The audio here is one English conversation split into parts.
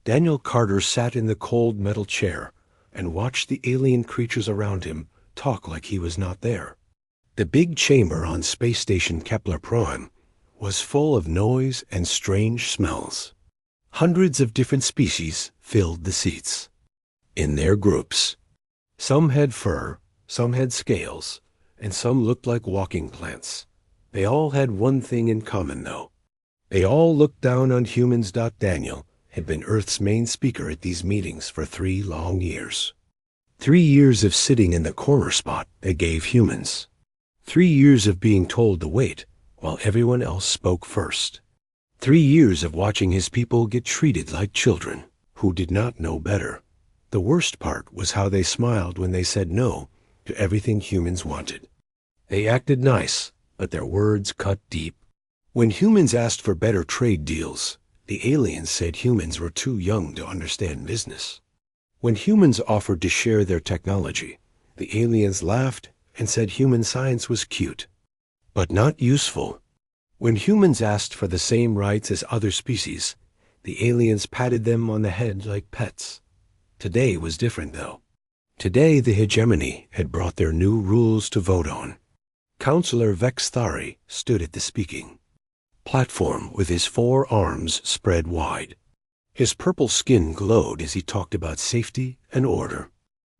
Daniel Carter sat in the cold metal chair and watched the alien creatures around him talk like he was not there. The big chamber on Space Station Kepler Prime was full of noise and strange smells. Hundreds of different species filled the seats. In their groups. Some had fur, some had scales, and some looked like walking plants. They all had one thing in common, though. They all looked down on humans. Daniel had been Earth's main speaker at these meetings for 3 long years. 3 years of sitting in the corner spot they gave humans. 3 years of being told to wait while everyone else spoke first. 3 years of watching his people get treated like children who did not know better. The worst part was how they smiled when they said no to everything humans wanted. They acted nice, but their words cut deep. When humans asked for better trade deals, the aliens said humans were too young to understand business. When humans offered to share their technology, the aliens laughed and said human science was cute, but not useful. When humans asked for the same rights as other species, the aliens patted them on the head like pets. Today was different, though. Today the hegemony had brought their new rules to vote on. Counselor Vex Thari stood at the speaking platform with his 4 arms spread wide. His purple skin glowed as he talked about safety and order.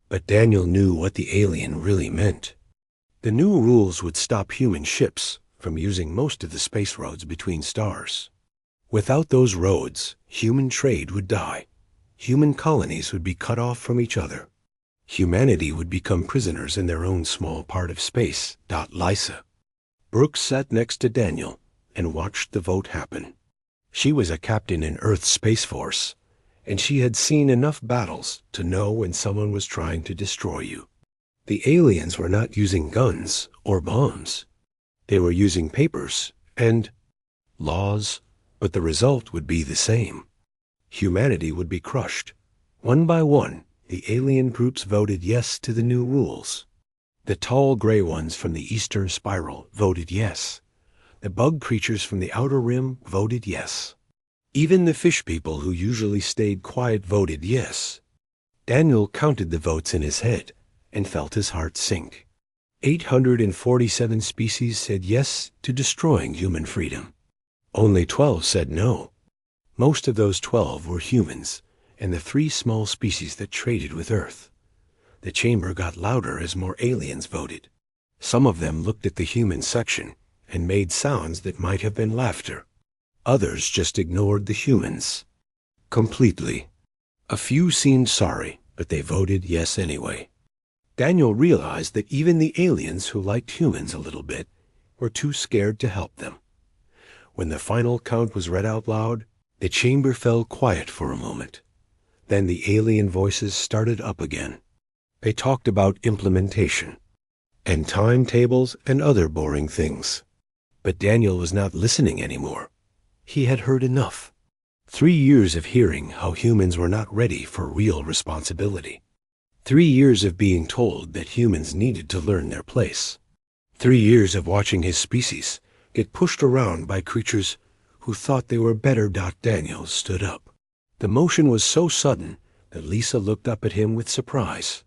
But Daniel knew what the alien really meant. The new rules would stop human ships from using most of the space roads between stars. Without those roads, human trade would die. Human colonies would be cut off from each other. Humanity would become prisoners in their own small part of space. Lysa. Brooks sat next to Daniel and watched the vote happen. She was a captain in Earth's Space Force, and she had seen enough battles to know when someone was trying to destroy you. The aliens were not using guns or bombs. They were using papers and laws, but the result would be the same. Humanity would be crushed. One by one, the alien groups voted yes to the new rules. The tall gray ones from the eastern spiral voted yes. The bug creatures from the outer rim voted yes. Even the fish people who usually stayed quiet voted yes. Daniel counted the votes in his head and felt his heart sink. 847 species said yes to destroying human freedom. Only 12 said no. Most of those 12 were humans and the 3 small species that traded with Earth. The chamber got louder as more aliens voted. Some of them looked at the human section and made sounds that might have been laughter. Others just ignored the humans completely. A few seemed sorry, but they voted yes anyway. Daniel realized that even the aliens who liked humans a little bit were too scared to help them. When the final count was read out loud, the chamber fell quiet for a moment. Then the alien voices started up again. They talked about implementation and timetables and other boring things. But Daniel was not listening anymore. He had heard enough. 3 years of hearing how humans were not ready for real responsibility. 3 years of being told that humans needed to learn their place. 3 years of watching his species get pushed around by creatures who thought they were better. Daniel stood up. The motion was so sudden that Lisa looked up at him with surprise.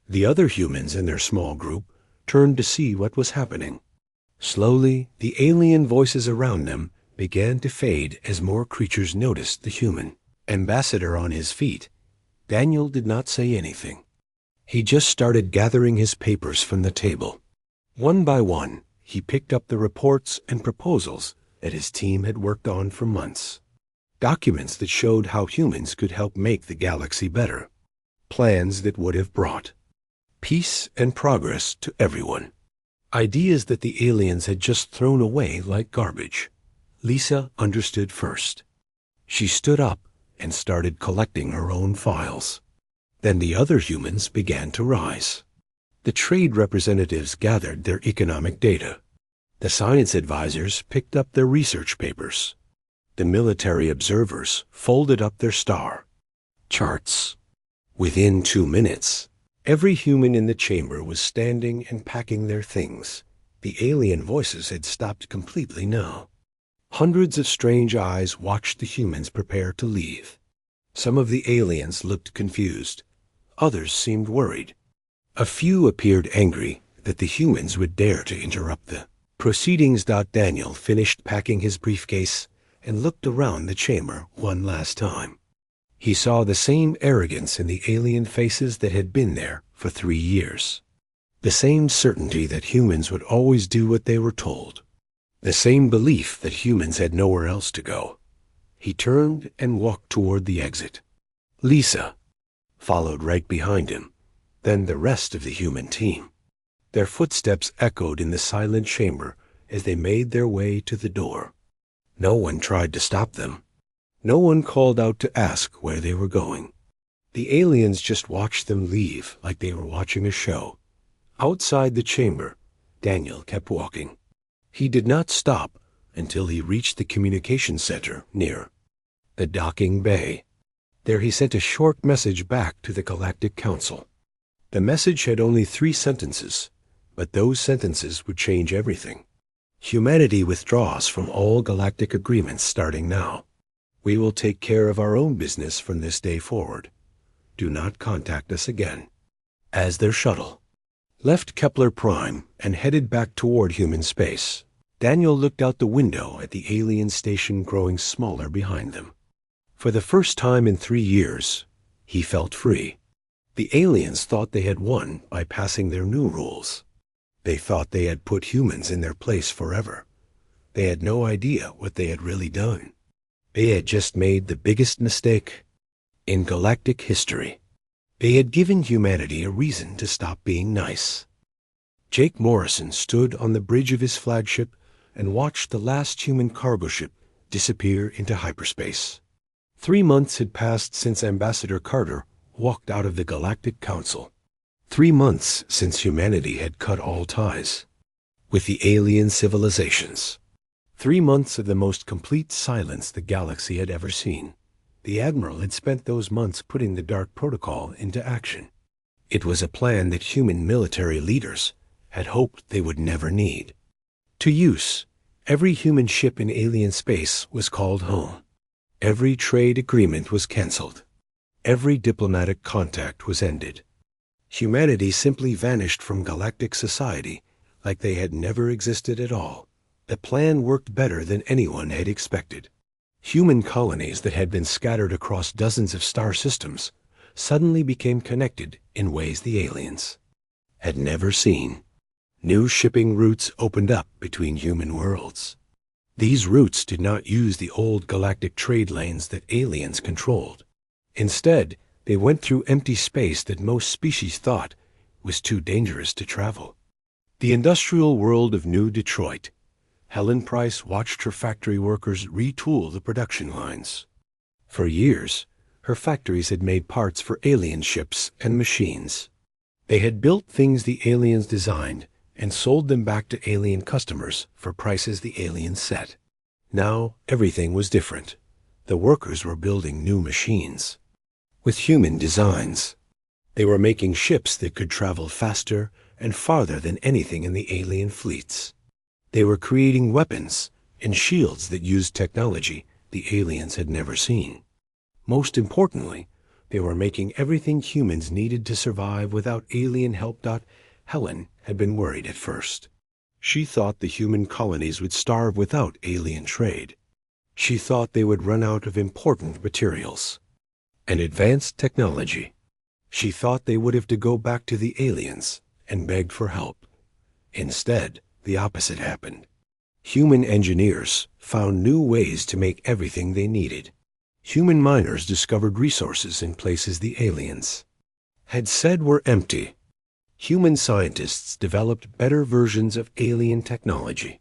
The other humans in their small group turned to see what was happening. Slowly, the alien voices around them began to fade as more creatures noticed the human ambassador on his feet. Daniel did not say anything. He just started gathering his papers from the table. One by one, he picked up the reports and proposals that his team had worked on for months. Documents that showed how humans could help make the galaxy better. Plans that would have brought peace and progress to everyone. Ideas that the aliens had just thrown away like garbage. Lisa understood first. She stood up and started collecting her own files. Then the other humans began to rise. The trade representatives gathered their economic data. The science advisors picked up their research papers. The military observers folded up their star charts. Within 2 minutes, every human in the chamber was standing and packing their things. The alien voices had stopped completely now. Hundreds of strange eyes watched the humans prepare to leave. Some of the aliens looked confused. Others seemed worried. A few appeared angry that the humans would dare to interrupt the proceedings. Daniel finished packing his briefcase and looked around the chamber one last time. He saw the same arrogance in the alien faces that had been there for 3 years. The same certainty that humans would always do what they were told. The same belief that humans had nowhere else to go. He turned and walked toward the exit. Lisa followed right behind him, then the rest of the human team. Their footsteps echoed in the silent chamber as they made their way to the door. No one tried to stop them. No one called out to ask where they were going. The aliens just watched them leave like they were watching a show. Outside the chamber, Daniel kept walking. He did not stop until he reached the communication center near the docking bay. There he sent a short message back to the Galactic Council. The message had only 3 sentences, but those sentences would change everything. Humanity withdraws from all galactic agreements starting now. We will take care of our own business from this day forward. Do not contact us again. As their shuttle left Kepler Prime and headed back toward human space, Daniel looked out the window at the alien station growing smaller behind them. For the first time in 3 years, he felt free. The aliens thought they had won by passing their new rules. They thought they had put humans in their place forever. They had no idea what they had really done. They had just made the biggest mistake in galactic history. They had given humanity a reason to stop being nice. Jake Morrison stood on the bridge of his flagship and watched the last human cargo ship disappear into hyperspace. 3 months had passed since Ambassador Carter walked out of the Galactic Council. 3 months since humanity had cut all ties with the alien civilizations. 3 months of the most complete silence the galaxy had ever seen. The Admiral had spent those months putting the Dark Protocol into action. It was a plan that human military leaders had hoped they would never need. To use, every human ship in alien space was called home. Every trade agreement was canceled. Every diplomatic contact was ended. Humanity simply vanished from galactic society like they had never existed at all. The plan worked better than anyone had expected. Human colonies that had been scattered across dozens of star systems suddenly became connected in ways the aliens had never seen. New shipping routes opened up between human worlds. These routes did not use the old galactic trade lanes that aliens controlled. Instead, they went through empty space that most species thought was too dangerous to travel. The industrial world of New Detroit. Helen Price watched her factory workers retool the production lines. For years, her factories had made parts for alien ships and machines. They had built things the aliens designed and sold them back to alien customers for prices the aliens set. Now, everything was different. The workers were building new machines with human designs. They were making ships that could travel faster and farther than anything in the alien fleets. They were creating weapons and shields that used technology the aliens had never seen. Most importantly, they were making everything humans needed to survive without alien help. Helen had been worried at first. She thought the human colonies would starve without alien trade. She thought they would run out of important materials and advanced technology. She thought they would have to go back to the aliens and beg for help. Instead, the opposite happened. Human engineers found new ways to make everything they needed. Human miners discovered resources in places the aliens had said were empty. Human scientists developed better versions of alien technology.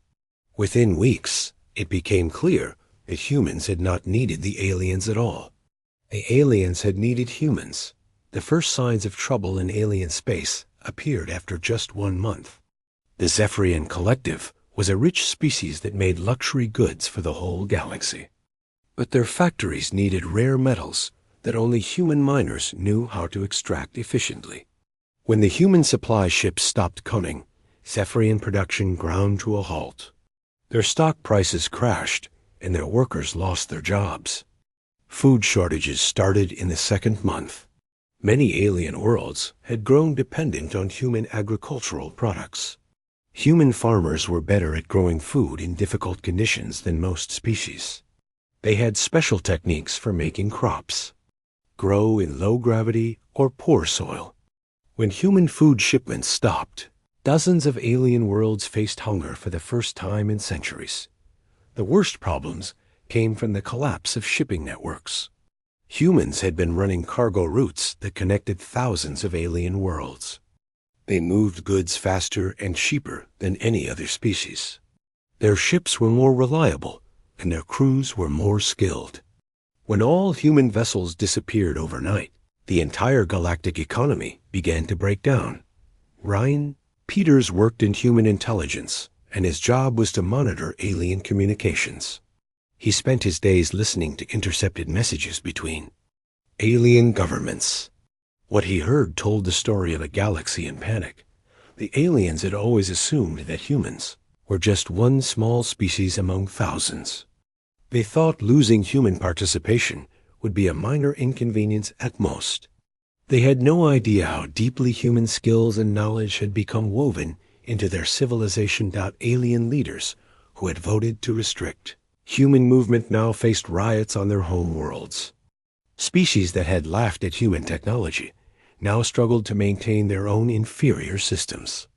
Within weeks, it became clear that humans had not needed the aliens at all. The aliens had needed humans. The first signs of trouble in alien space appeared after just 1 month. The Zephyrian Collective was a rich species that made luxury goods for the whole galaxy. But their factories needed rare metals that only human miners knew how to extract efficiently. When the human supply ships stopped coming, Zephyrian production ground to a halt. Their stock prices crashed, and their workers lost their jobs. Food shortages started in the second month. Many alien worlds had grown dependent on human agricultural products. Human farmers were better at growing food in difficult conditions than most species. They had special techniques for making crops grow in low gravity or poor soil. When human food shipments stopped, dozens of alien worlds faced hunger for the first time in centuries. The worst problems came from the collapse of shipping networks. Humans had been running cargo routes that connected thousands of alien worlds. They moved goods faster and cheaper than any other species. Their ships were more reliable, and their crews were more skilled. When all human vessels disappeared overnight, the entire galactic economy began to break down. Ryan Peters worked in human intelligence, and his job was to monitor alien communications. He spent his days listening to intercepted messages between alien governments. What he heard told the story of a galaxy in panic. The aliens had always assumed that humans were just one small species among thousands. They thought losing human participation would be a minor inconvenience at most. They had no idea how deeply human skills and knowledge had become woven into their civilization. Alien leaders who had voted to restrict human movement now faced riots on their home worlds. Species that had laughed at human technology now struggled to maintain their own inferior systems.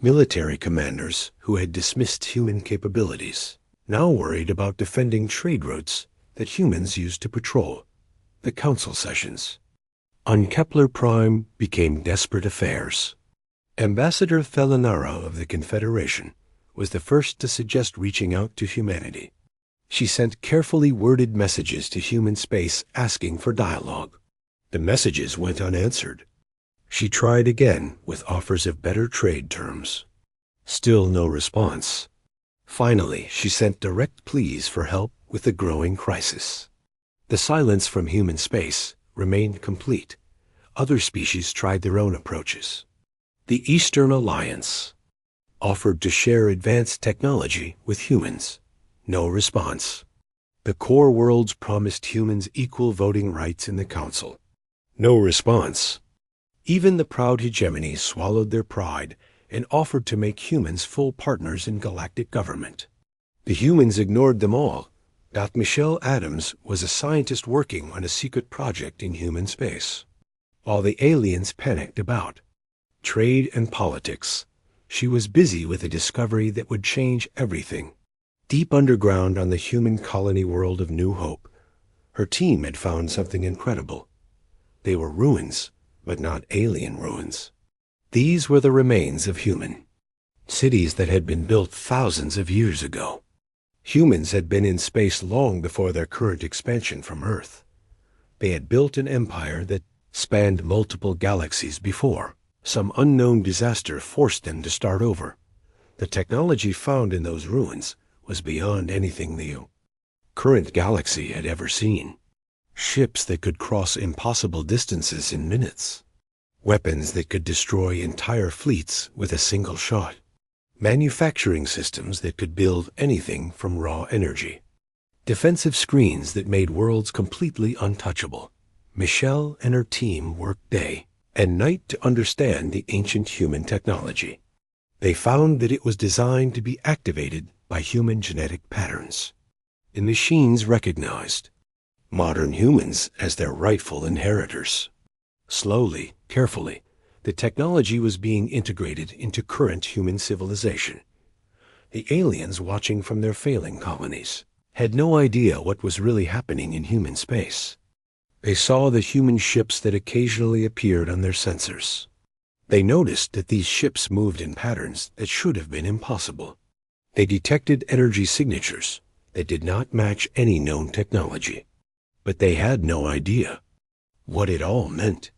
Military commanders who had dismissed human capabilities now worried about defending trade routes that humans used to patrol. The council sessions on Kepler Prime became desperate affairs. Ambassador Thelanara of the Confederation was the first to suggest reaching out to humanity. She sent carefully worded messages to human space asking for dialogue. The messages went unanswered. She tried again with offers of better trade terms. Still no response. Finally, she sent direct pleas for help with the growing crisis. The silence from human space remained complete. Other species tried their own approaches. The Eastern Alliance offered to share advanced technology with humans. No response. The core worlds promised humans equal voting rights in the council. No response. Even the proud hegemony swallowed their pride and offered to make humans full partners in galactic government. The humans ignored them all. Michelle Adams was a scientist working on a secret project in human space. While the aliens panicked about trade and politics, she was busy with a discovery that would change everything. Deep underground on the human colony world of New Hope, her team had found something incredible. They were ruins, but not alien ruins. These were the remains of human cities that had been built thousands of years ago. Humans had been in space long before their current expansion from Earth. They had built an empire that spanned multiple galaxies before some unknown disaster forced them to start over. The technology found in those ruins was beyond anything the current galaxy had ever seen. Ships that could cross impossible distances in minutes. Weapons that could destroy entire fleets with a single shot. Manufacturing systems that could build anything from raw energy. Defensive screens that made worlds completely untouchable. Michelle and her team worked day and night to understand the ancient human technology. They found that it was designed to be activated by human genetic patterns. The machines recognized modern humans as their rightful inheritors. Slowly, carefully, the technology was being integrated into current human civilization. The aliens watching from their failing colonies had no idea what was really happening in human space. They saw the human ships that occasionally appeared on their sensors. They noticed that these ships moved in patterns that should have been impossible. They detected energy signatures that did not match any known technology. But they had no idea what it all meant.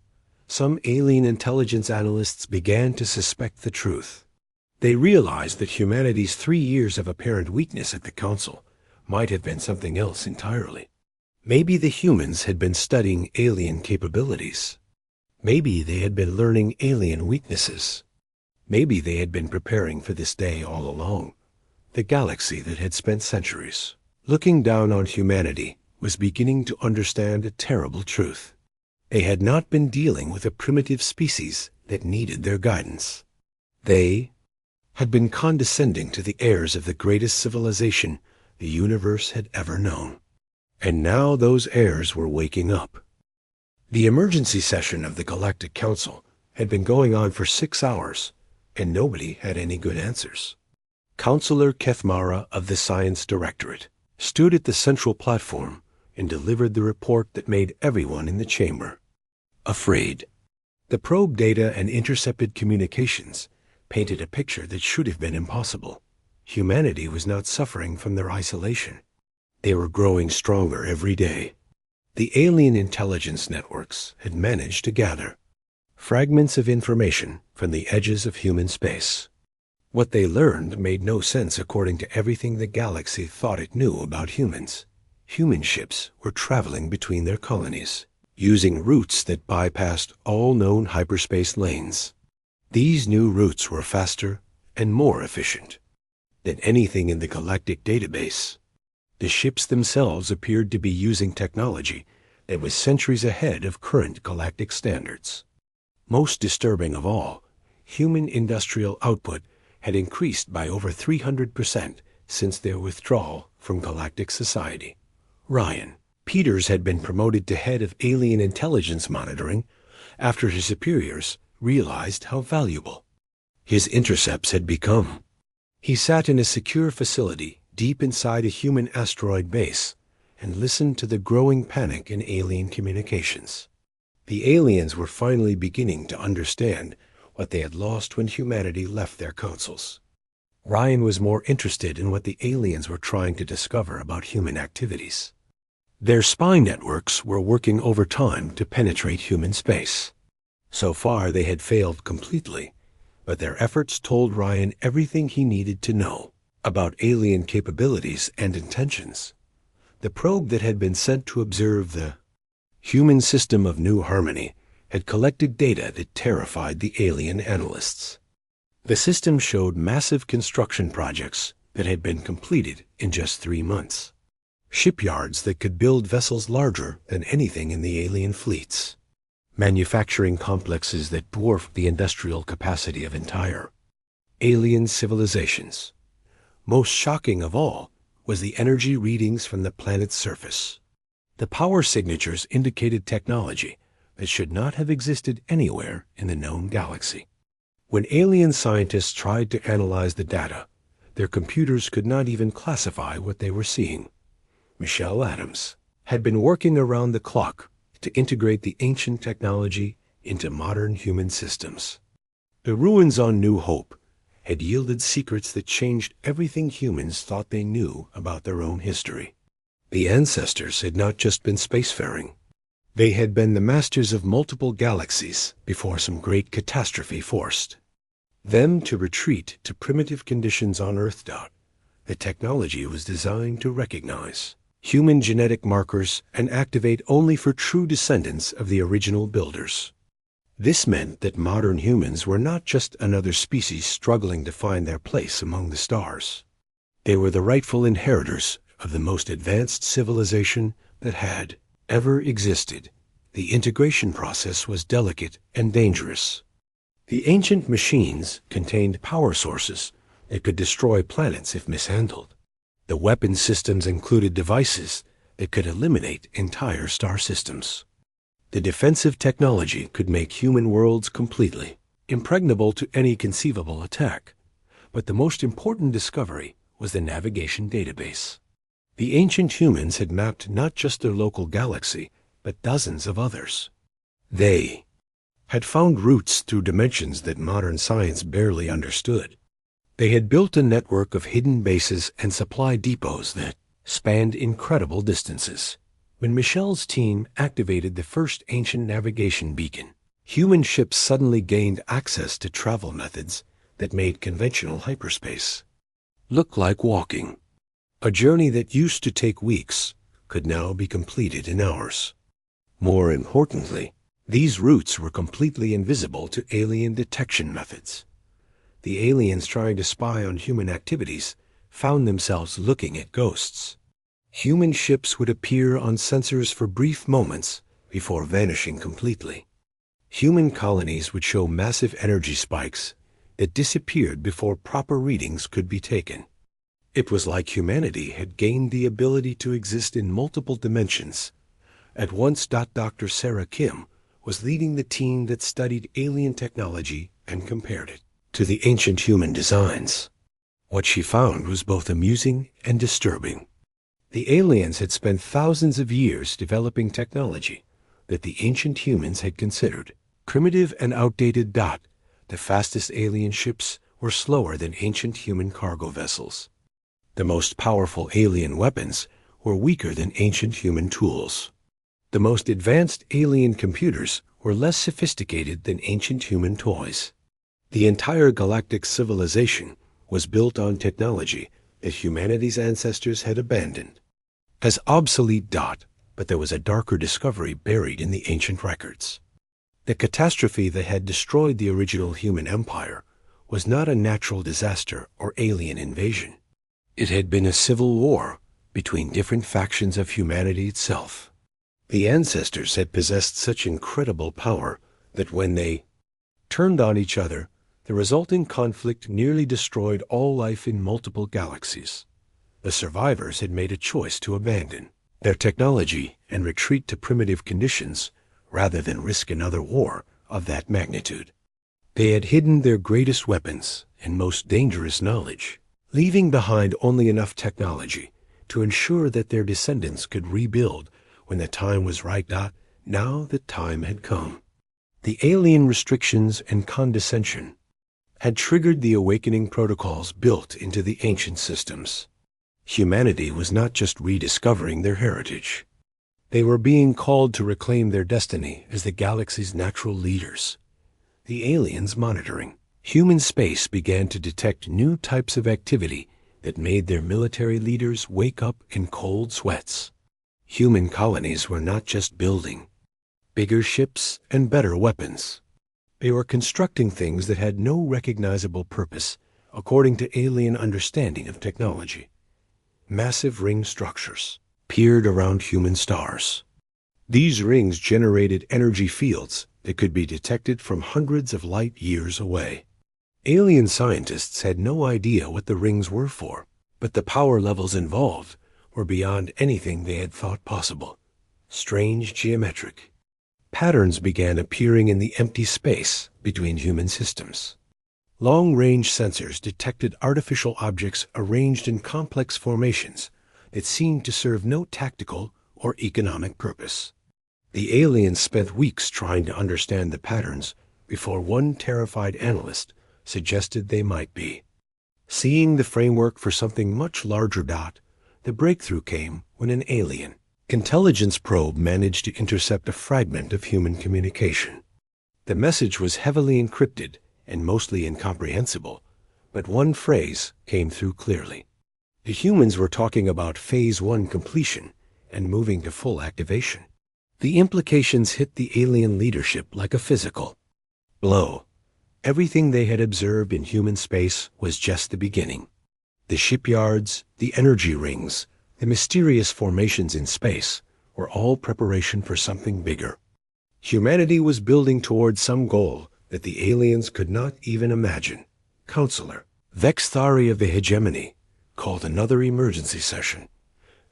Some alien intelligence analysts began to suspect the truth. They realized that humanity's 3 years of apparent weakness at the Council might have been something else entirely. Maybe the humans had been studying alien capabilities. Maybe they had been learning alien weaknesses. Maybe they had been preparing for this day all along. The galaxy that had spent centuries looking down on humanity was beginning to understand a terrible truth. They had not been dealing with a primitive species that needed their guidance. They had been condescending to the heirs of the greatest civilization the universe had ever known. And now those heirs were waking up. The emergency session of the Galactic Council had been going on for 6 hours, and nobody had any good answers. Counselor Kethmara of the Science Directorate stood at the central platform and delivered the report that made everyone in the chamber afraid. The probe data and intercepted communications painted a picture that should have been impossible. Humanity was not suffering from their isolation. They were growing stronger every day. The alien intelligence networks had managed to gather fragments of information from the edges of human space. What they learned made no sense according to everything the galaxy thought it knew about humans. Human ships were traveling between their colonies, using routes that bypassed all known hyperspace lanes. These new routes were faster and more efficient than anything in the galactic database. The ships themselves appeared to be using technology that was centuries ahead of current galactic standards. Most disturbing of all, human industrial output had increased by over 300% since their withdrawal from galactic society. Ryan Peters had been promoted to head of alien intelligence monitoring after his superiors realized how valuable his intercepts had become. He sat in a secure facility deep inside a human asteroid base and listened to the growing panic in alien communications. The aliens were finally beginning to understand what they had lost when humanity left their councils. Ryan was more interested in what the aliens were trying to discover about human activities. Their spy networks were working overtime to penetrate human space. So far they had failed completely, but their efforts told Ryan everything he needed to know about alien capabilities and intentions. The probe that had been sent to observe the human system of New Harmony had collected data that terrified the alien analysts. The system showed massive construction projects that had been completed in just 3 months. Shipyards that could build vessels larger than anything in the alien fleets. Manufacturing complexes that dwarfed the industrial capacity of entire alien civilizations. Most shocking of all was the energy readings from the planet's surface. The power signatures indicated technology that should not have existed anywhere in the known galaxy. When alien scientists tried to analyze the data, their computers could not even classify what they were seeing. Michelle Adams had been working around the clock to integrate the ancient technology into modern human systems. The ruins on New Hope had yielded secrets that changed everything humans thought they knew about their own history. The ancestors had not just been spacefaring. They had been the masters of multiple galaxies before some great catastrophe forced them to retreat to primitive conditions on Earth. The technology was designed to recognize human genetic markers and activate only for true descendants of the original builders. This meant that modern humans were not just another species struggling to find their place among the stars. They were the rightful inheritors of the most advanced civilization that had ever existed. The integration process was delicate and dangerous. The ancient machines contained power sources that could destroy planets if mishandled. The weapon systems included devices that could eliminate entire star systems. The defensive technology could make human worlds completely impregnable to any conceivable attack. But the most important discovery was the navigation database. The ancient humans had mapped not just their local galaxy, but dozens of others. They had found routes through dimensions that modern science barely understood. They had built a network of hidden bases and supply depots that spanned incredible distances. When Michelle's team activated the first ancient navigation beacon, human ships suddenly gained access to travel methods that made conventional hyperspace look like walking. A journey that used to take weeks could now be completed in hours. More importantly, these routes were completely invisible to alien detection methods. The aliens trying to spy on human activities found themselves looking at ghosts. Human ships would appear on sensors for brief moments before vanishing completely. Human colonies would show massive energy spikes that disappeared before proper readings could be taken. It was like humanity had gained the ability to exist in multiple dimensions. At once, Dr. Sarah Kim was leading the team that studied alien technology and compared it to the ancient human designs. What she found was both amusing and disturbing. The aliens had spent thousands of years developing technology that the ancient humans had considered primitive and outdated. The fastest alien ships were slower than ancient human cargo vessels. The most powerful alien weapons were weaker than ancient human tools. The most advanced alien computers were less sophisticated than ancient human toys. The entire galactic civilization was built on technology that humanity's ancestors had abandoned as obsolete. But there was a darker discovery buried in the ancient records. The catastrophe that had destroyed the original human empire was not a natural disaster or alien invasion. It had been a civil war between different factions of humanity itself. The ancestors had possessed such incredible power that when they turned on each other, the resulting conflict nearly destroyed all life in multiple galaxies. The survivors had made a choice to abandon their technology and retreat to primitive conditions rather than risk another war of that magnitude. They had hidden their greatest weapons and most dangerous knowledge, leaving behind only enough technology to ensure that their descendants could rebuild when the time was right. Now the time had come. The alien restrictions and condescension had triggered the awakening protocols built into the ancient systems. Humanity was not just rediscovering their heritage. They were being called to reclaim their destiny as the galaxy's natural leaders. The aliens monitoring human space began to detect new types of activity that made their military leaders wake up in cold sweats. Human colonies were not just building bigger ships and better weapons. They were constructing things that had no recognizable purpose according to alien understanding of technology. Massive ring structures appeared around human stars. These rings generated energy fields that could be detected from hundreds of light years away. Alien scientists had no idea what the rings were for, but the power levels involved were beyond anything they had thought possible. Strange geometric patterns began appearing in the empty space between human systems. Long-range sensors detected artificial objects arranged in complex formations that seemed to serve no tactical or economic purpose. The aliens spent weeks trying to understand the patterns before one terrified analyst suggested they might be seeing the framework for something much larger. The breakthrough came when an alien intelligence probe managed to intercept a fragment of human communication. The message was heavily encrypted and mostly incomprehensible, but one phrase came through clearly. The humans were talking about Phase 1 completion and moving to full activation. The implications hit the alien leadership like a physical blow. Everything they had observed in human space was just the beginning. The shipyards, the energy rings, the mysterious formations in space were all preparation for something bigger. Humanity was building towards some goal that the aliens could not even imagine. Counselor Vexthari of the Hegemony called another emergency session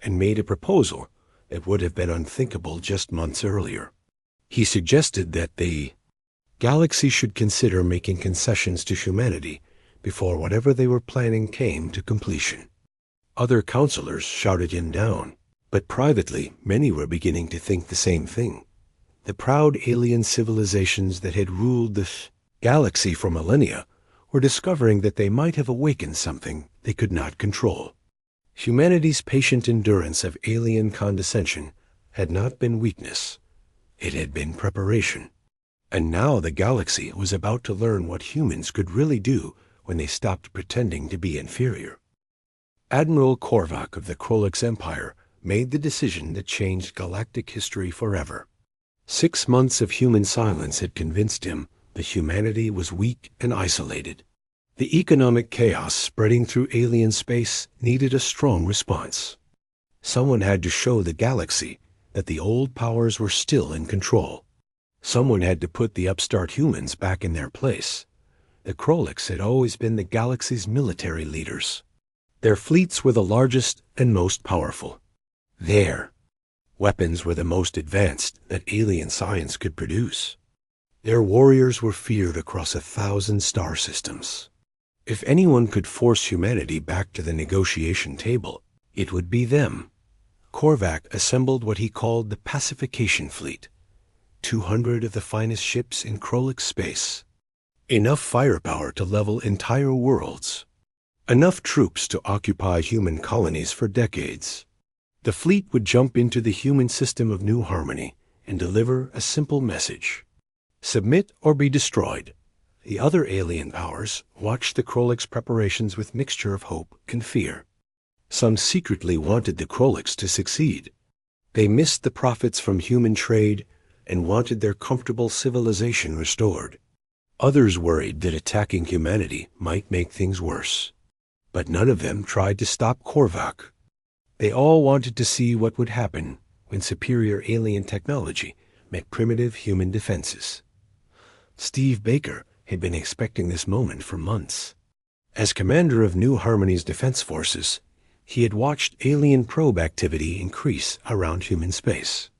and made a proposal that would have been unthinkable just months earlier. He suggested that the galaxy should consider making concessions to humanity before whatever they were planning came to completion. Other counselors shouted him down, but privately many were beginning to think the same thing. The proud alien civilizations that had ruled this galaxy for millennia were discovering that they might have awakened something they could not control. Humanity's patient endurance of alien condescension had not been weakness. It had been preparation. And now the galaxy was about to learn what humans could really do when they stopped pretending to be inferior. Admiral Korvac of the Krolix Empire made the decision that changed galactic history forever. 6 months of human silence had convinced him that humanity was weak and isolated. The economic chaos spreading through alien space needed a strong response. Someone had to show the galaxy that the old powers were still in control. Someone had to put the upstart humans back in their place. The Krolix had always been the galaxy's military leaders. Their fleets were the largest and most powerful. Their weapons were the most advanced that alien science could produce. Their warriors were feared across 1,000 star systems. If anyone could force humanity back to the negotiation table, it would be them. Korvac assembled what he called the Pacification Fleet, 200 of the finest ships in Krolix space. Enough firepower to level entire worlds. Enough troops to occupy human colonies for decades. The fleet would jump into the human system of New Harmony and deliver a simple message. Submit or be destroyed. The other alien powers watched the Krolix preparations with mixture of hope and fear. Some secretly wanted the Krolix to succeed. They missed the profits from human trade and wanted their comfortable civilization restored. Others worried that attacking humanity might make things worse. But none of them tried to stop Korvac. They all wanted to see what would happen when superior alien technology met primitive human defenses. Steve Baker had been expecting this moment for months. As commander of New Harmony's defense forces, he had watched alien probe activity increase around human space.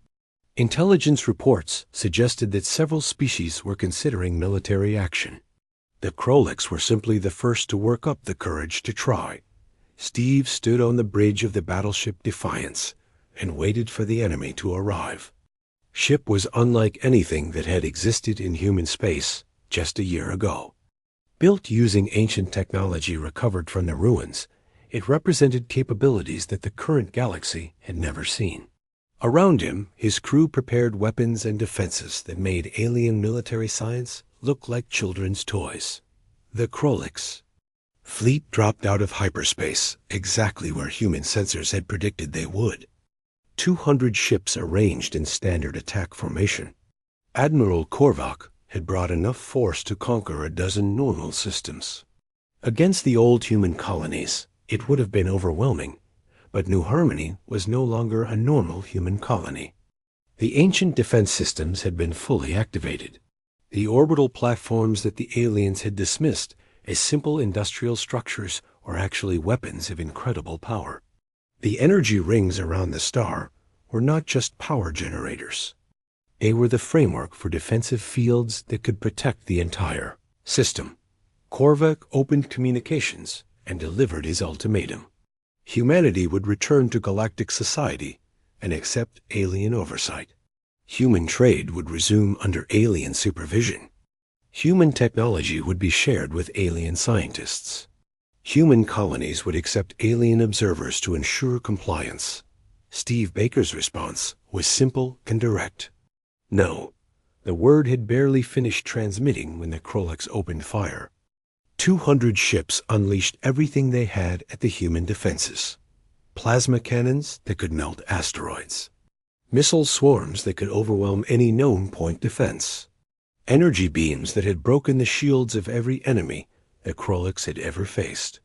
Intelligence reports suggested that several species were considering military action. The Krolix were simply the first to work up the courage to try. Steve stood on the bridge of the battleship Defiance and waited for the enemy to arrive. Ship was unlike anything that had existed in human space just a year ago. Built using ancient technology recovered from the ruins, it represented capabilities that the current galaxy had never seen. Around him, his crew prepared weapons and defenses that made alien military science look like children's toys. The Krolix. Fleet dropped out of hyperspace, exactly where human sensors had predicted they would. 200 ships arranged in standard attack formation. Admiral Korvac had brought enough force to conquer a dozen normal systems. Against the old human colonies, it would have been overwhelming, but New Harmony was no longer a normal human colony. The ancient defense systems had been fully activated. The orbital platforms that the aliens had dismissed as simple industrial structures were actually weapons of incredible power. The energy rings around the star were not just power generators. They were the framework for defensive fields that could protect the entire system. Korvac opened communications and delivered his ultimatum. Humanity would return to galactic society and accept alien oversight. Human trade would resume under alien supervision. Human technology would be shared with alien scientists. Human colonies would accept alien observers to ensure compliance. Steve Baker's response was simple and direct. No. The word had barely finished transmitting when the Krolix opened fire. 200 ships unleashed everything they had at the human defenses. Plasma cannons that could melt asteroids. Missile swarms that could overwhelm any known point defense. Energy beams that had broken the shields of every enemy the Krolix had ever faced.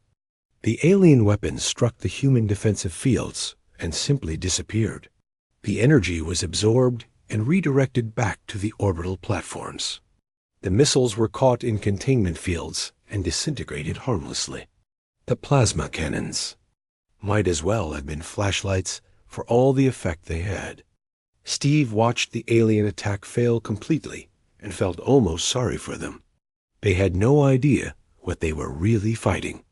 The alien weapons struck the human defensive fields and simply disappeared. The energy was absorbed and redirected back to the orbital platforms. The missiles were caught in containment fields and disintegrated harmlessly. The plasma cannons might as well have been flashlights for all the effect they had. Steve watched the alien attack fail completely and felt almost sorry for them. They had no idea what they were really fighting.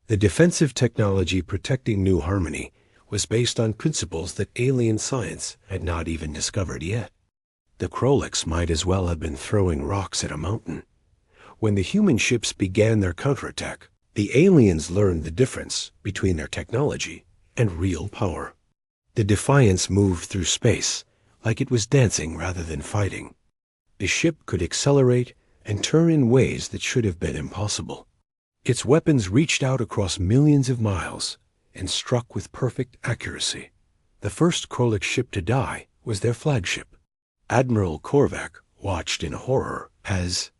The defensive technology protecting New Harmony was based on principles that alien science had not even discovered yet. The Krolix might as well have been throwing rocks at a mountain. When the human ships began their counterattack, the aliens learned the difference between their technology and real power. The Defiance moved through space like it was dancing rather than fighting. The ship could accelerate and turn in ways that should have been impossible. Its weapons reached out across millions of miles and struck with perfect accuracy. The first Krolix ship to die was their flagship. Admiral Korvac watched in horror as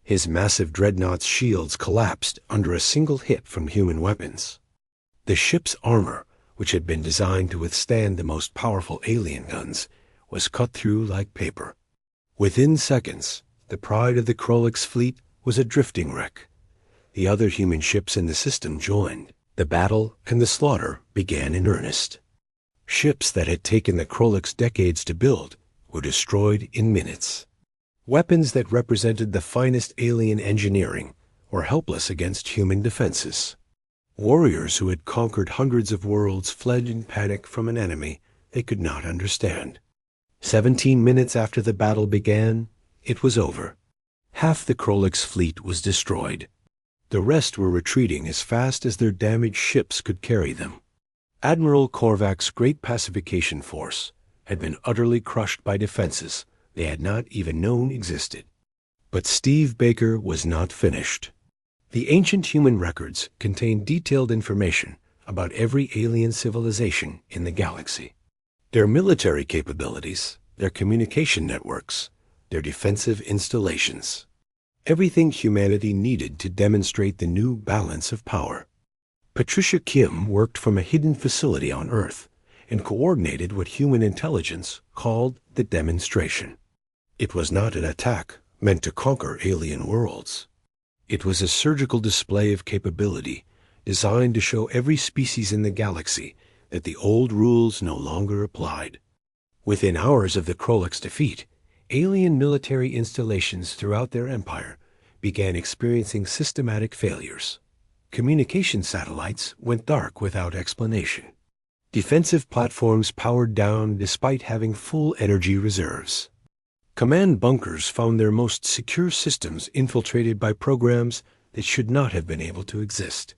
his massive dreadnought's shields collapsed under a single hit from human weapons. The ship's armor which had been designed to withstand the most powerful alien guns, was cut through like paper. Within seconds, the pride of the Krolix fleet was a drifting wreck. The other human ships in the system joined. The battle and the slaughter began in earnest. Ships that had taken the Krolix decades to build were destroyed in minutes. Weapons that represented the finest alien engineering were helpless against human defenses. Warriors who had conquered hundreds of worlds fled in panic from an enemy they could not understand. 17 minutes after the battle began, it was over. Half the Krolix fleet was destroyed. The rest were retreating as fast as their damaged ships could carry them. Admiral Korvac's great pacification force had been utterly crushed by defenses they had not even known existed. But Steve Baker was not finished. The ancient human records contained detailed information about every alien civilization in the galaxy. Their military capabilities, their communication networks, their defensive installations. Everything humanity needed to demonstrate the new balance of power. Patricia Kim worked from a hidden facility on Earth and coordinated what human intelligence called the demonstration. It was not an attack meant to conquer alien worlds. It was a surgical display of capability designed to show every species in the galaxy that the old rules no longer applied. Within hours of the Krolix defeat, alien military installations throughout their empire began experiencing systematic failures. Communication satellites went dark without explanation. Defensive platforms powered down despite having full energy reserves. Command bunkers found their most secure systems infiltrated by programs that should not have been able to exist.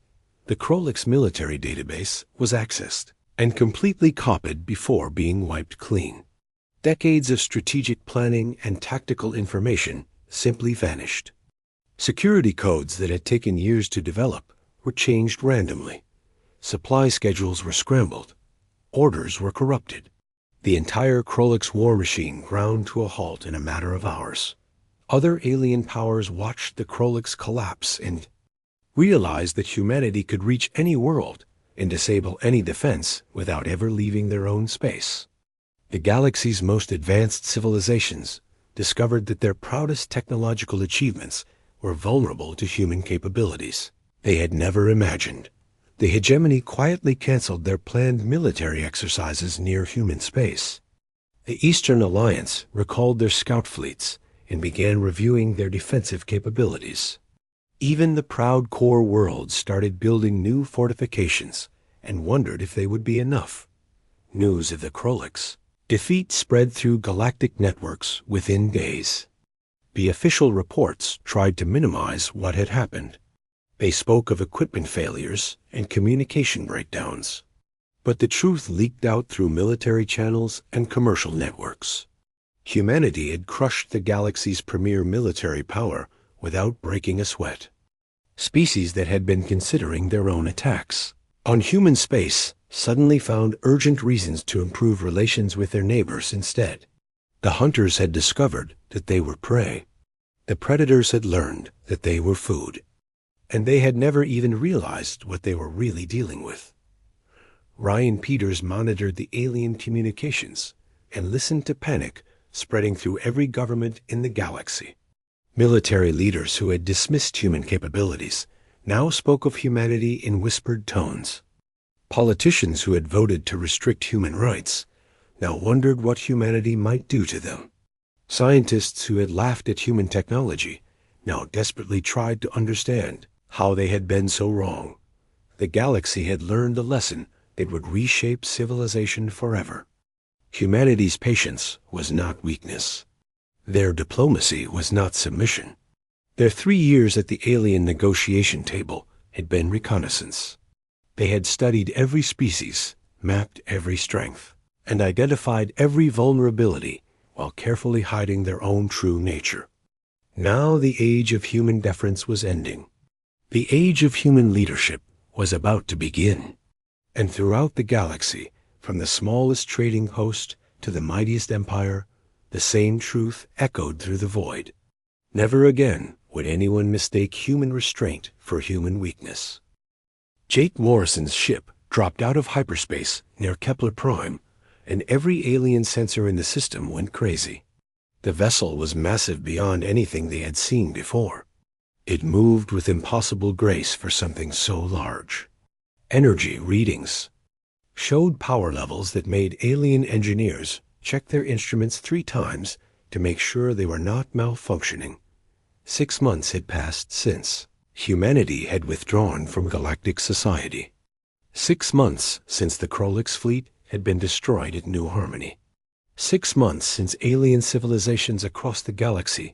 The Krolix military database was accessed and completely copied before being wiped clean. Decades of strategic planning and tactical information simply vanished. Security codes that had taken years to develop were changed randomly. Supply schedules were scrambled. Orders were corrupted. The entire Krolix war machine ground to a halt in a matter of hours. Other alien powers watched the Krolix collapse and realized that humanity could reach any world and disable any defense without ever leaving their own space. The galaxy's most advanced civilizations discovered that their proudest technological achievements were vulnerable to human capabilities they had never imagined. The hegemony quietly canceled their planned military exercises near human space. The Eastern Alliance recalled their scout fleets and began reviewing their defensive capabilities. Even the proud core worlds started building new fortifications and wondered if they would be enough. News of the Krolix defeat spread through galactic networks within days. The official reports tried to minimize what had happened. They spoke of equipment failures and communication breakdowns. But the truth leaked out through military channels and commercial networks. Humanity had crushed the galaxy's premier military power without breaking a sweat. Species that had been considering their own attacks on human space suddenly found urgent reasons to improve relations with their neighbors instead. The hunters had discovered that they were prey. The predators had learned that they were food. And they had never even realized what they were really dealing with. Ryan Peters monitored the alien communications and listened to panic spreading through every government in the galaxy. Military leaders who had dismissed human capabilities now spoke of humanity in whispered tones. Politicians who had voted to restrict human rights now wondered what humanity might do to them. Scientists who had laughed at human technology now desperately tried to understand how they had been so wrong. The galaxy had learned a lesson that would reshape civilization forever. Humanity's patience was not weakness. Their diplomacy was not submission. Their 3 years at the alien negotiation table had been reconnaissance. They had studied every species, mapped every strength, and identified every vulnerability while carefully hiding their own true nature. Now the age of human deference was ending. The age of human leadership was about to begin. And throughout the galaxy, from the smallest trading post to the mightiest empire, the same truth echoed through the void. Never again would anyone mistake human restraint for human weakness. Jake Morrison's ship dropped out of hyperspace near Kepler Prime, and every alien sensor in the system went crazy. The vessel was massive beyond anything they had seen before. It moved with impossible grace for something so large. Energy readings showed power levels that made alien engineers check their instruments 3 times to make sure they were not malfunctioning. 6 months had passed since humanity had withdrawn from galactic society. 6 months since the Krolix fleet had been destroyed at New Harmony. 6 months since alien civilizations across the galaxy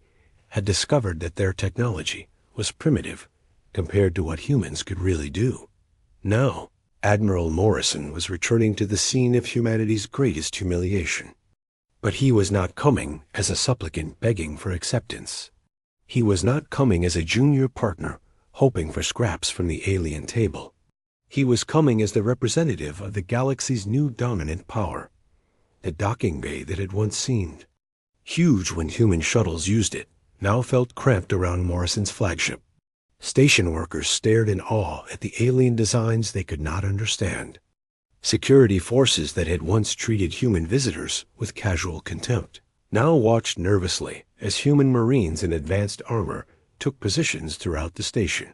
had discovered that their technology was primitive compared to what humans could really do. Now, Admiral Morrison was returning to the scene of humanity's greatest humiliation. But he was not coming as a supplicant begging for acceptance. He was not coming as a junior partner hoping for scraps from the alien table. He was coming as the representative of the galaxy's new dominant power. The docking bay that had once seemed huge when human shuttles used it now felt cramped around Morrison's flagship. Station workers stared in awe at the alien designs they could not understand. Security forces that had once treated human visitors with casual contempt now watched nervously as human marines in advanced armor took positions throughout the station.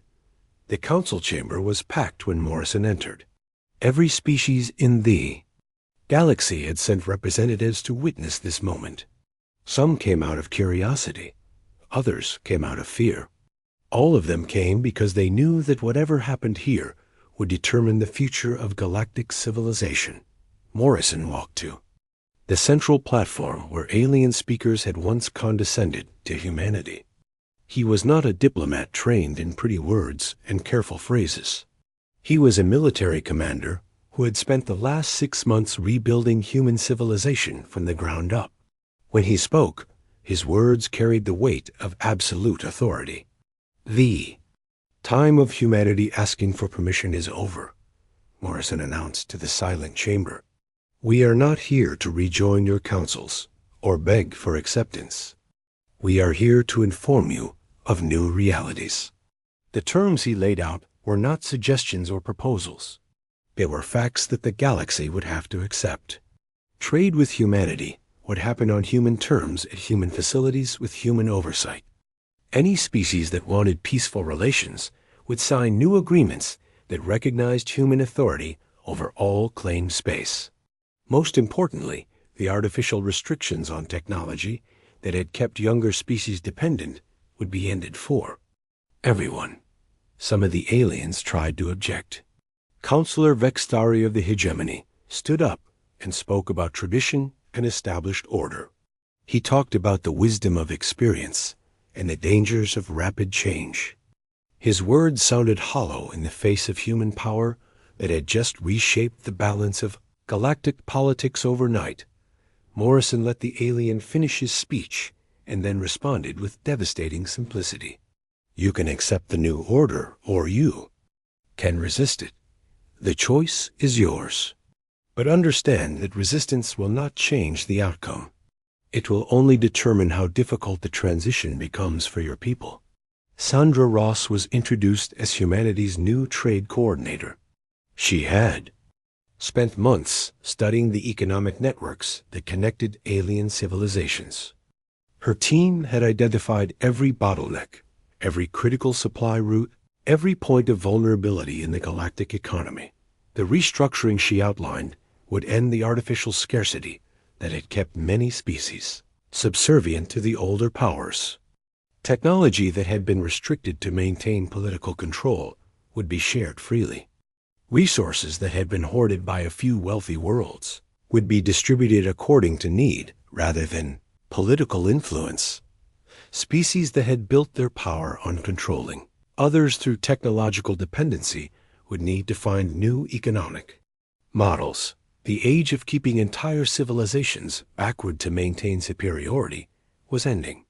The council chamber was packed when Morrison entered. Every species in the galaxy had sent representatives to witness this moment. Some came out of curiosity. Others came out of fear. All of them came because they knew that whatever happened here would determine the future of galactic civilization. Morrison walked to the central platform where alien speakers had once condescended to humanity. He was not a diplomat trained in pretty words and careful phrases. He was a military commander who had spent the last 6 months rebuilding human civilization from the ground up. When he spoke, his words carried the weight of absolute authority. The time of humanity asking for permission is over, Morrison announced to the silent chamber. We are not here to rejoin your councils or beg for acceptance. We are here to inform you of new realities. The terms he laid out were not suggestions or proposals. They were facts that the galaxy would have to accept. Trade with humanity would happen on human terms at human facilities with human oversight. Any species that wanted peaceful relations would sign new agreements that recognized human authority over all claimed space. Most importantly, the artificial restrictions on technology that had kept younger species dependent would be ended for everyone. Some of the aliens tried to object. Counselor Vextari of the Hegemony stood up and spoke about tradition and established order. He talked about the wisdom of experience and the dangers of rapid change. His words sounded hollow in the face of human power that had just reshaped the balance of galactic politics overnight. Morrison let the alien finish his speech and then responded with devastating simplicity. You can accept the new order, or you can resist it. The choice is yours. But understand that resistance will not change the outcome. It will only determine how difficult the transition becomes for your people. Sandra Ross was introduced as humanity's new trade coordinator. She had spent months studying the economic networks that connected alien civilizations. Her team had identified every bottleneck, every critical supply route, every point of vulnerability in the galactic economy. The restructuring she outlined would end the artificial scarcity that had kept many species subservient to the older powers. Technology that had been restricted to maintain political control would be shared freely. Resources that had been hoarded by a few wealthy worlds would be distributed according to need rather than political influence. Species that had built their power on controlling others through technological dependency would need to find new economic models. The age of keeping entire civilizations backward to maintain superiority was ending.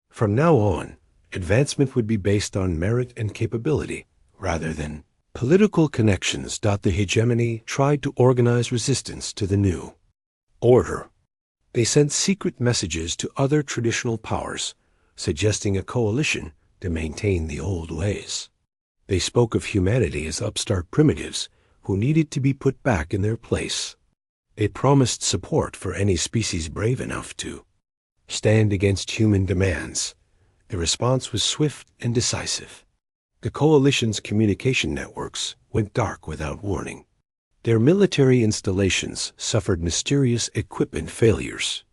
From now on, advancement would be based on merit and capability rather than political connections. The hegemony tried to organize resistance to the new order. They sent secret messages to other traditional powers, suggesting a coalition to maintain the old ways. They spoke of humanity as upstart primitives who needed to be put back in their place. It promised support for any species brave enough to stand against human demands. The response was swift and decisive. The coalition's communication networks went dark without warning. Their military installations suffered mysterious equipment failures.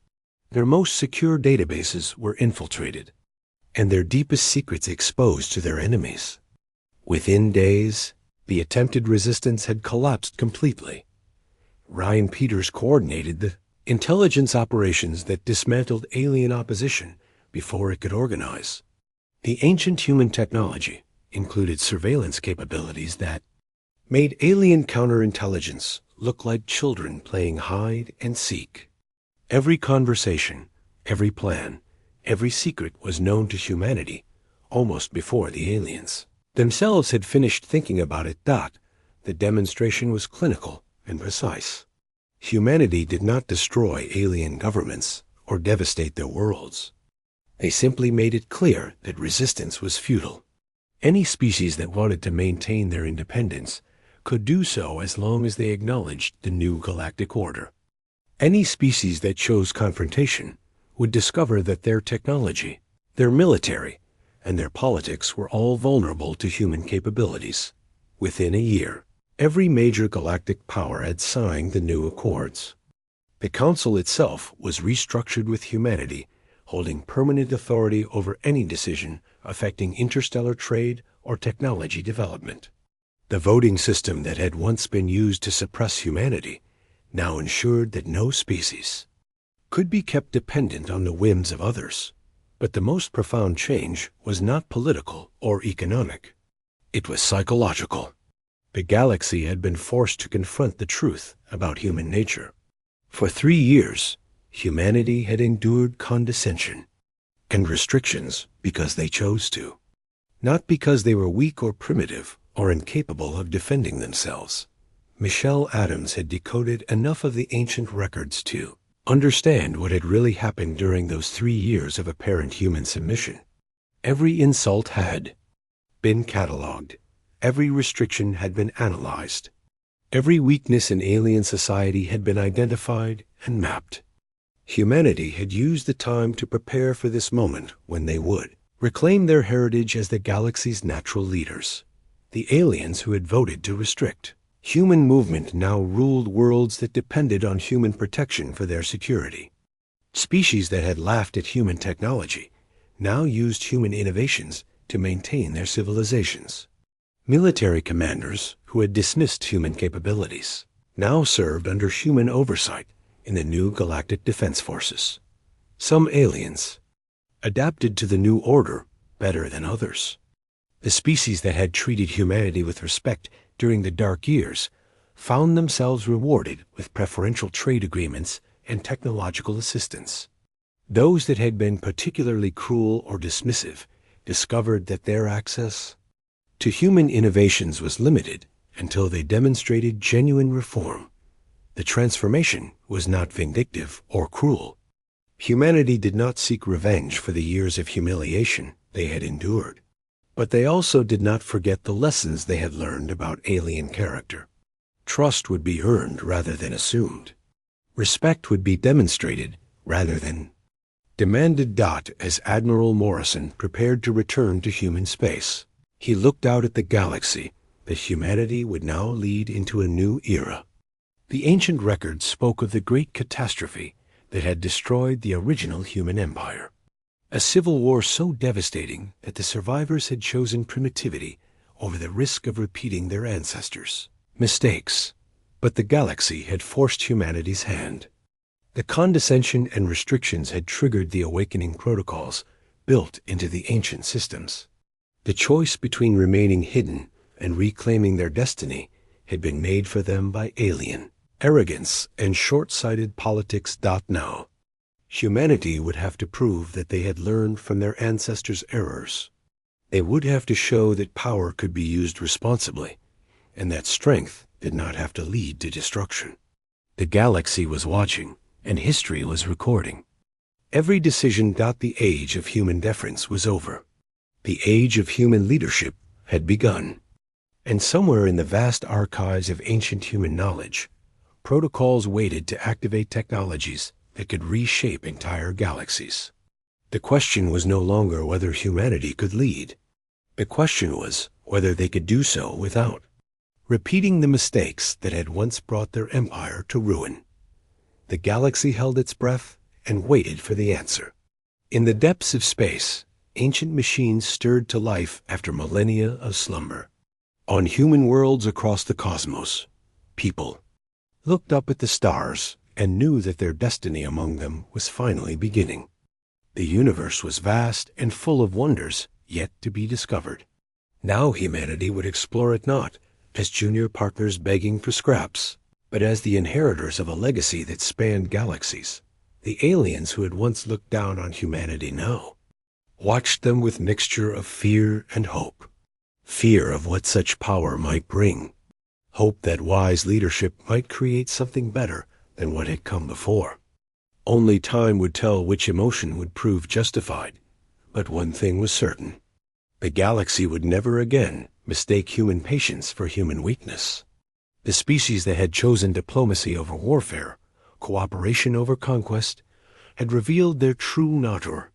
Their most secure databases were infiltrated, and their deepest secrets exposed to their enemies. Within days, the attempted resistance had collapsed completely. Ryan Peters coordinated the intelligence operations that dismantled alien opposition before it could organize. The ancient human technology included surveillance capabilities that made alien counterintelligence look like children playing hide and seek. Every conversation, every plan, every secret was known to humanity almost before the aliens themselves had finished thinking about it. The demonstration was clinical and precise. Humanity did not destroy alien governments or devastate their worlds. They simply made it clear that resistance was futile. Any species that wanted to maintain their independence could do so as long as they acknowledged the new galactic order. Any species that chose confrontation would discover that their technology, their military, and their politics were all vulnerable to human capabilities. Within a year, every major galactic power had signed the new accords. The Council itself was restructured with humanity holding permanent authority over any decision affecting interstellar trade or technology development. The voting system that had once been used to suppress humanity now ensured that no species could be kept dependent on the whims of others. But the most profound change was not political or economic. It was psychological. The galaxy had been forced to confront the truth about human nature. For 3 years, humanity had endured condescension and restrictions because they chose to, not because they were weak or primitive or incapable of defending themselves. Michelle Adams had decoded enough of the ancient records to understand what had really happened during those 3 years of apparent human submission. Every insult had been catalogued. Every restriction had been analyzed. Every weakness in alien society had been identified and mapped. Humanity had used the time to prepare for this moment when they would reclaim their heritage as the galaxy's natural leaders. The aliens who had voted to restrict human movement now ruled worlds that depended on human protection for their security. Species that had laughed at human technology now used human innovations to maintain their civilizations. Military commanders who had dismissed human capabilities now served under human oversight in the new galactic defense forces. Some aliens adapted to the new order better than others. The species that had treated humanity with respect during the dark years found themselves rewarded with preferential trade agreements and technological assistance. Those that had been particularly cruel or dismissive discovered that their access to human innovations was limited until they demonstrated genuine reform. The transformation was not vindictive or cruel. Humanity did not seek revenge for the years of humiliation they had endured, but they also did not forget the lessons they had learned about alien character. Trust would be earned rather than assumed. Respect would be demonstrated rather than demanded. As Admiral Morrison prepared to return to human space, he looked out at the galaxy that humanity would now lead into a new era. The ancient records spoke of the great catastrophe that had destroyed the original human empire. A civil war so devastating that the survivors had chosen primitivity over the risk of repeating their ancestors' mistakes. But the galaxy had forced humanity's hand. The condescension and restrictions had triggered the awakening protocols built into the ancient systems. The choice between remaining hidden and reclaiming their destiny had been made for them by alien arrogance and short-sighted politics. Now, humanity would have to prove that they had learned from their ancestors' errors. They would have to show that power could be used responsibly, and that strength did not have to lead to destruction. The galaxy was watching, and history was recording. Every decision. The age of human deference was over. The age of human leadership had begun. And somewhere in the vast archives of ancient human knowledge, protocols waited to activate technologies that could reshape entire galaxies. The question was no longer whether humanity could lead. The question was whether they could do so without repeating the mistakes that had once brought their empire to ruin. The galaxy held its breath and waited for the answer. In the depths of space, ancient machines stirred to life after millennia of slumber. On human worlds across the cosmos, people looked up at the stars and knew that their destiny among them was finally beginning. The universe was vast and full of wonders yet to be discovered. Now humanity would explore it not as junior partners begging for scraps, but as the inheritors of a legacy that spanned galaxies. The aliens who had once looked down on humanity now watched them with mixture of fear and hope. Fear of what such power might bring. Hope that wise leadership might create something better than what had come before. Only time would tell which emotion would prove justified, but one thing was certain. The galaxy would never again mistake human patience for human weakness. The species that had chosen diplomacy over warfare, cooperation over conquest, had revealed their true nature.